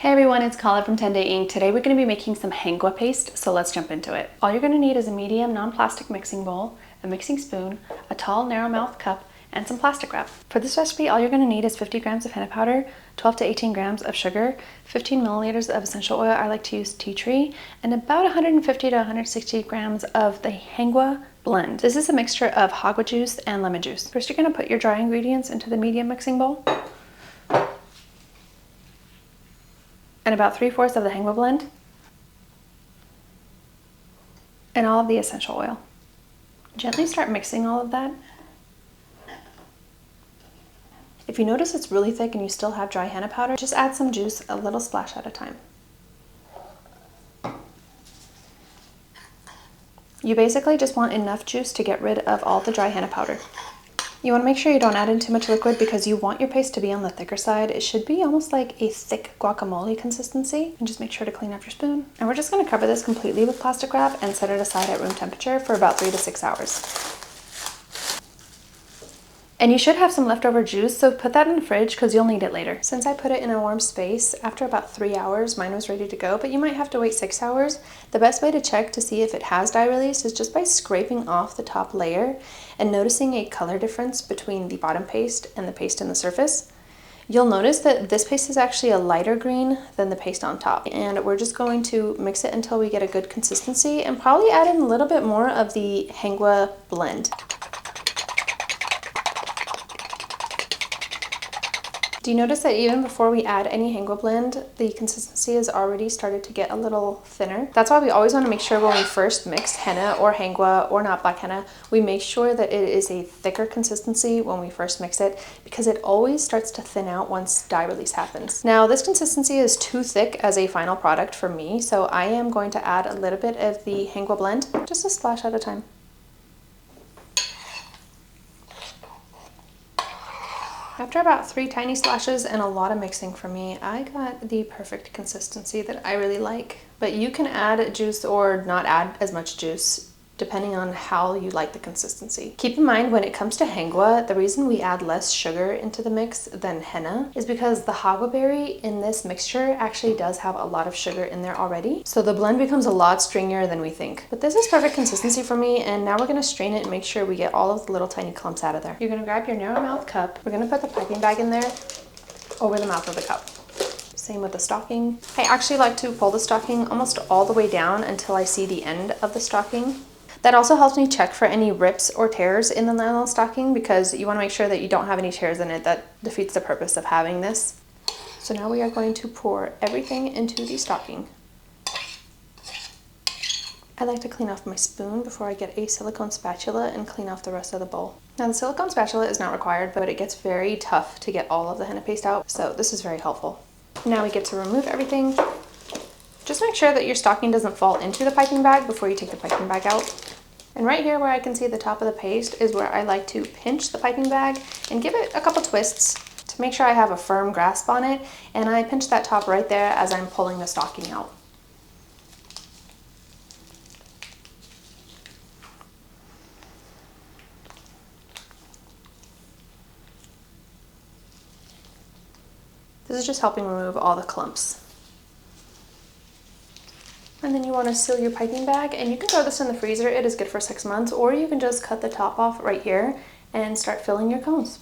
Hey everyone, it's Kala from 10 Day Ink. Today we're going to be making some Hengua paste, so let's jump into it. All you're going to need is a medium non-plastic mixing bowl, a mixing spoon, a tall narrow mouth cup, and some plastic wrap. For this recipe, all you're going to need is 50 grams of henna powder, 12 to 18 grams of sugar, 15 milliliters of essential oil, I like to use tea tree, and about 150 to 160 grams of the Hengua Blend. This is a mixture of Jagua juice and lemon juice. First, you're going to put your dry ingredients into the medium mixing bowl, and about 3/4 of the Hengua Blend, and all of the essential oil. Gently start mixing all of that. If you notice it's really thick and you still have dry henna powder, just add some juice, a little splash at a time. You basically just want enough juice to get rid of all the dry henna powder. You want to make sure you don't add in too much liquid because you want your paste to be on the thicker side. It should be almost like a thick guacamole consistency. And just make sure to clean off your spoon. And we're just going to cover this completely with plastic wrap and set it aside at room temperature for about 3 to 6 hours. And you should have some leftover juice, so put that in the fridge because you'll need it later. Since I put it in a warm space, after about 3 hours, mine was ready to go, but you might have to wait 6 hours. The best way to check to see if it has dye release is just by scraping off the top layer and noticing a color difference between the bottom paste and the paste in the surface. You'll notice that this paste is actually a lighter green than the paste on top. And we're just going to mix it until we get a good consistency and probably add in a little bit more of the Hengua Blend. Do you notice that even before we add any Hengua Blend, the consistency has already started to get a little thinner? That's why we always want to make sure when we first mix henna or Hengua or not black henna, we make sure that it is a thicker consistency when we first mix it because it always starts to thin out once dye release happens. Now this consistency is too thick as a final product for me, so I am going to add a little bit of the Hengua Blend, just a splash at a time. After about 3 tiny splashes and a lot of mixing for me, I got the perfect consistency that I really like. But you can add juice or not add as much juice depending on how you like the consistency. Keep in mind when it comes to Hengua, the reason we add less sugar into the mix than henna is because the Jagua berry in this mixture actually does have a lot of sugar in there already. So the blend becomes a lot stringier than we think. But this is perfect consistency for me, and now we're gonna strain it and make sure we get all of the little tiny clumps out of there. You're gonna grab your narrow mouth cup. We're gonna put the piping bag in there over the mouth of the cup. Same with the stocking. I actually like to pull the stocking almost all the way down until I see the end of the stocking. That also helps me check for any rips or tears in the nylon stocking because you want to make sure that you don't have any tears in it. That defeats the purpose of having this. So now we are going to pour everything into the stocking. I like to clean off my spoon before I get a silicone spatula and clean off the rest of the bowl. Now the silicone spatula is not required, but it gets very tough to get all of the henna paste out, so this is very helpful. Now we get to remove everything. Just make sure that your stocking doesn't fall into the piping bag before you take the piping bag out. And right here where I can see the top of the paste is where I like to pinch the piping bag and give it a couple twists to make sure I have a firm grasp on it. And I pinch that top right there as I'm pulling the stocking out. This is just helping remove all the clumps. And then you want to seal your piping bag, and you can throw this in the freezer. It is good for 6 months, or you can just cut the top off right here and start filling your cones.